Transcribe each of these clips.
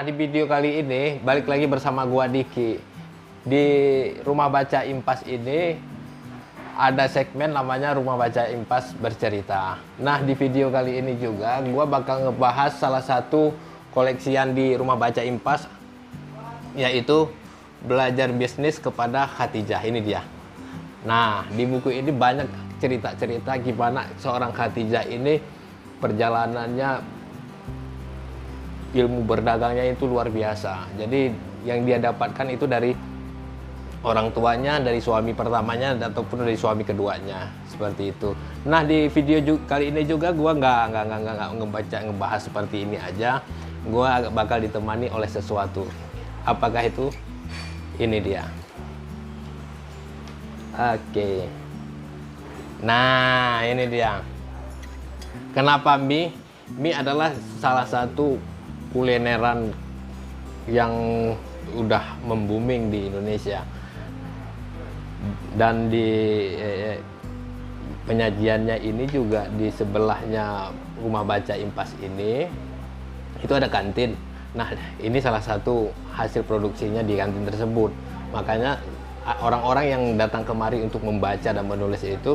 Nah, di video kali ini balik lagi bersama gua Diki. Di Rumah Baca Impas ini ada segmen namanya Rumah Baca Impas Bercerita. Nah, di video kali ini juga gua bakal ngebahas salah satu koleksian di Rumah Baca Impas, yaitu Belajar Bisnis kepada Khadijah. Ini dia. Nah, di buku ini banyak cerita-cerita gimana seorang Khadijah ini perjalanannya, ilmu berdagangnya itu luar biasa. Jadi yang dia dapatkan itu dari orang tuanya, dari suami pertamanya, ataupun dari suami keduanya, seperti itu. Nah, di video kali ini juga gua nggak ngebahas seperti ini aja. Gua bakal ditemani oleh sesuatu. Apakah itu? Ini dia. Oke. Nah, ini dia. Kenapa mie? Mie adalah salah satu kulineran yang udah membooming di Indonesia. Dan di penyajiannya ini juga di sebelahnya Rumah Baca Impas ini itu ada kantin. Nah, ini salah satu hasil produksinya di kantin tersebut. Makanya orang-orang yang datang kemari untuk membaca dan menulis itu,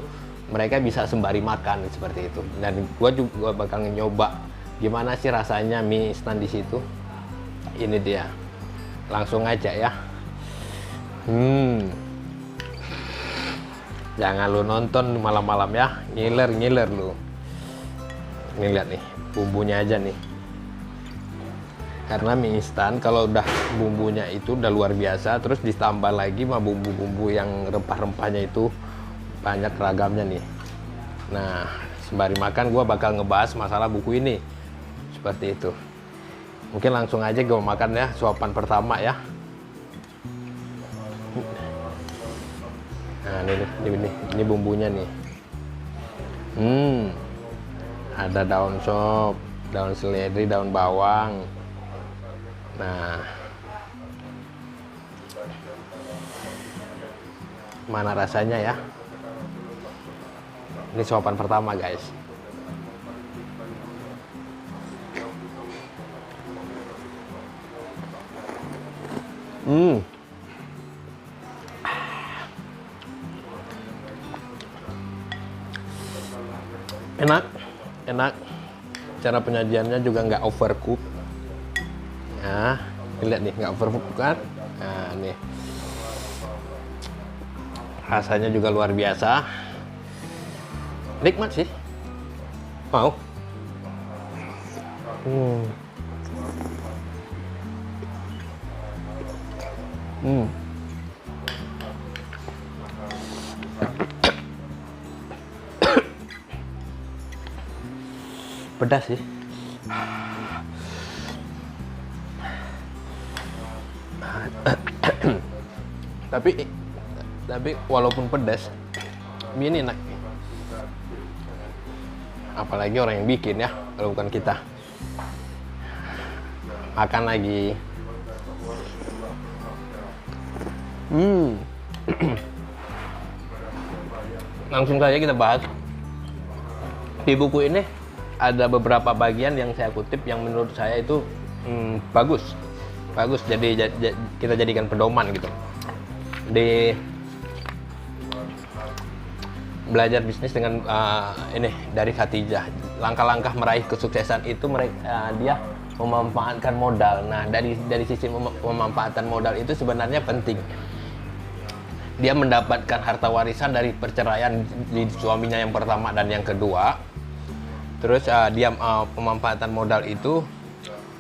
mereka bisa sembari makan seperti itu. Dan gua bakal nyoba gimana sih rasanya mie instan di situ. Ini dia. Langsung aja ya. Jangan lu nonton malam-malam ya. Ngiler lu. Nih lihat nih, bumbunya aja nih. Karena mie instan kalau udah bumbunya itu udah luar biasa, terus ditambah lagi sama bumbu-bumbu yang rempah-rempahnya itu banyak ragamnya nih. Nah, sembari makan gua bakal ngebahas masalah buku ini. Seperti itu. Mungkin langsung aja gua makan ya, suapan pertama ya. Nah, ini bumbunya nih. Ada daun sop, daun seledri, daun bawang. Nah, mana rasanya ya? Ini suapan pertama, guys. Enak. Cara penyajiannya juga nggak overcook. Nah, lihat nih, nggak overcook kan? Nah, nih. Rasanya juga luar biasa. Nikmat sih. Mau? Pedas sih. tapi walaupun pedas, mie ini enak. Apalagi orang yang bikin ya, kalau bukan kita. Makan lagi. Langsung saja kita bahas. Di buku ini ada beberapa bagian yang saya kutip yang menurut saya itu bagus. Jadi kita jadikan pedoman gitu. Di Belajar Bisnis dengan ini dari Khadijah, langkah-langkah meraih kesuksesan itu dia memanfaatkan modal. Nah, dari sisi pemanfaatan modal itu sebenarnya penting. Dia mendapatkan harta warisan dari perceraian di suaminya yang pertama dan yang kedua. Terus dia pemanfaatan modal itu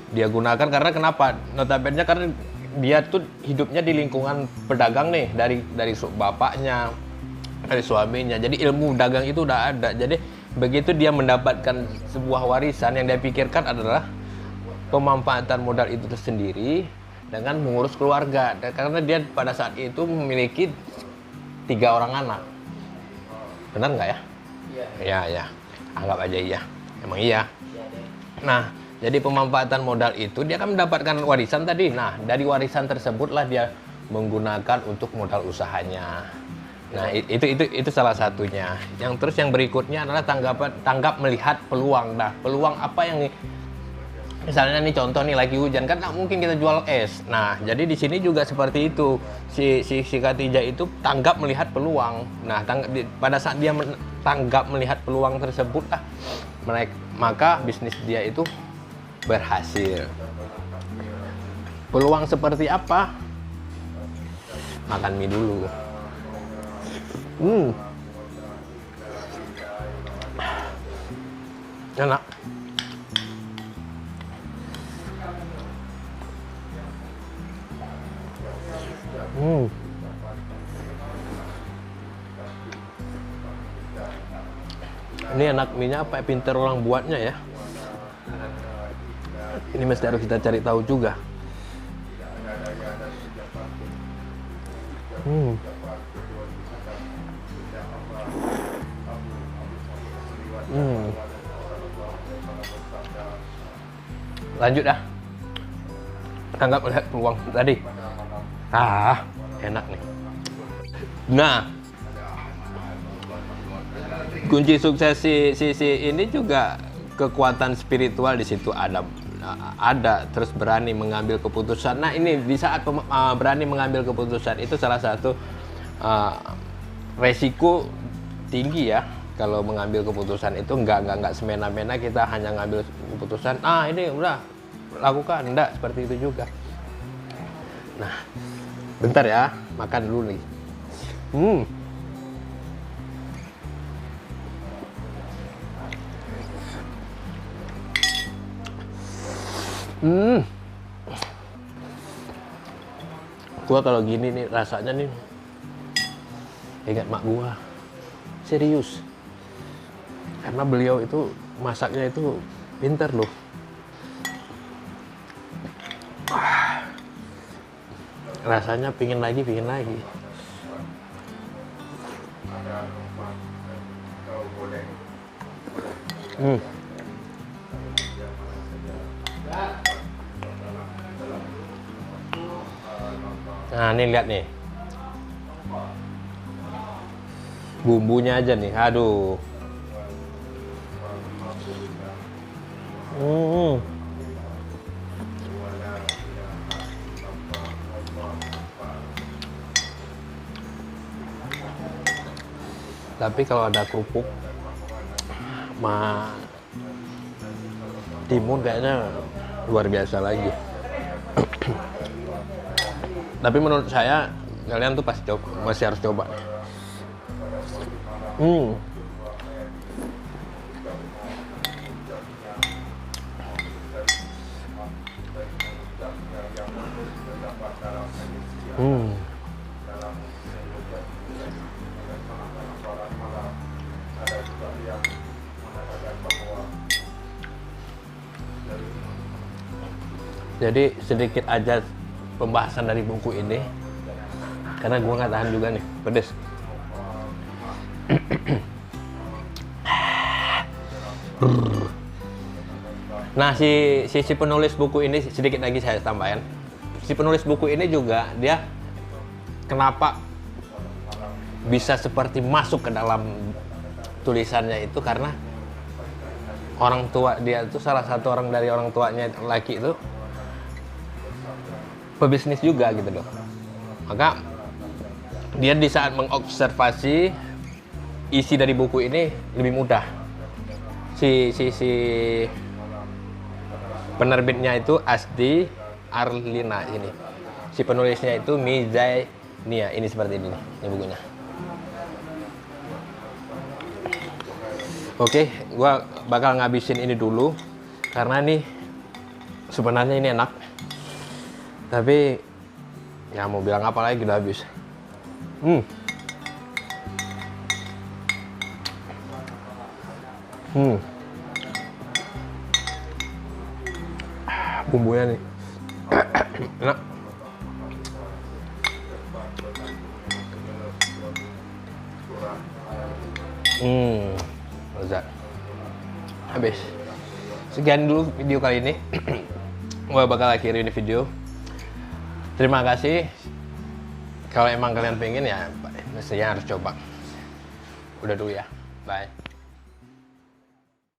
dia gunakan karena kenapa? Notabene karena dia tuh hidupnya di lingkungan pedagang nih, dari bapaknya, dari suaminya. Jadi ilmu dagang itu udah ada. Jadi begitu dia mendapatkan sebuah warisan, yang dia pikirkan adalah pemanfaatan modal itu sendiri dengan mengurus keluarga. Dan karena dia pada saat itu memiliki 3 orang anak. Benar nggak ya? Iya. Ya. Anggap aja iya. Emang iya. Nah, jadi pemanfaatan modal itu dia kan mendapatkan warisan tadi. Nah, dari warisan tersebutlah dia menggunakan untuk modal usahanya. Nah, itu salah satunya. Yang berikutnya adalah tanggap melihat peluang. Nah, peluang apa Misalnya nih contoh nih lagi hujan kan nggak mungkin kita jual es. Nah jadi di sini juga seperti itu. Si Khadijah itu tanggap melihat peluang. Nah pada saat dia tanggap melihat peluang tersebut maka bisnis dia itu berhasil. Peluang seperti apa? Makan mie dulu. Enak. Ini enak mie-nya apa? Pinter orang buatnya ya. Ini mesti harus kita cari tahu juga. Lanjut dah. Tanggap melihat peluang tadi. Enak nih. Nah, kunci sukses si ini juga kekuatan spiritual di situ ada terus berani mengambil keputusan. Nah ini di saat berani mengambil keputusan itu salah satu resiko tinggi ya. Kalau mengambil keputusan itu nggak semena-mena kita hanya ngambil keputusan ini udah lakukan, enggak seperti itu juga. Nah bentar ya, makan dulu nih. Gua kalau gini nih rasanya nih ingat mak gua. Serius. Karena beliau itu masaknya itu pinter loh. Rasanya pingin lagi. Nah ini lihat nih bumbunya aja nih, aduh. Tapi kalau ada kerupuk timun kayaknya luar biasa lagi. Tapi menurut saya kalian tuh masih harus coba. Jadi sedikit aja pembahasan dari buku ini karena gua nggak tahan juga nih, pedes. Nah si penulis buku ini sedikit lagi saya tambahin. Si penulis buku ini juga dia kenapa bisa seperti masuk ke dalam tulisannya itu karena orang tua dia itu salah satu orang dari orang tuanya laki itu pebisnis juga gitu loh. Maka dia di saat mengobservasi isi dari buku ini lebih mudah. Si penerbitnya itu Asdi Arlina ini. Si penulisnya itu Mizania. Ini seperti ini nih, ini bukunya. Oke, gua bakal ngabisin ini dulu karena nih sebenarnya ini enak. Tapi ya mau bilang apa lagi udah habis. Bumbunya nih enak. Lezat. Habis. Sekian dulu video kali ini. Gua bakal akhiri ini video. Terima kasih. Kalau emang kalian pengen ya mestinya harus coba. Udah dulu ya. Bye.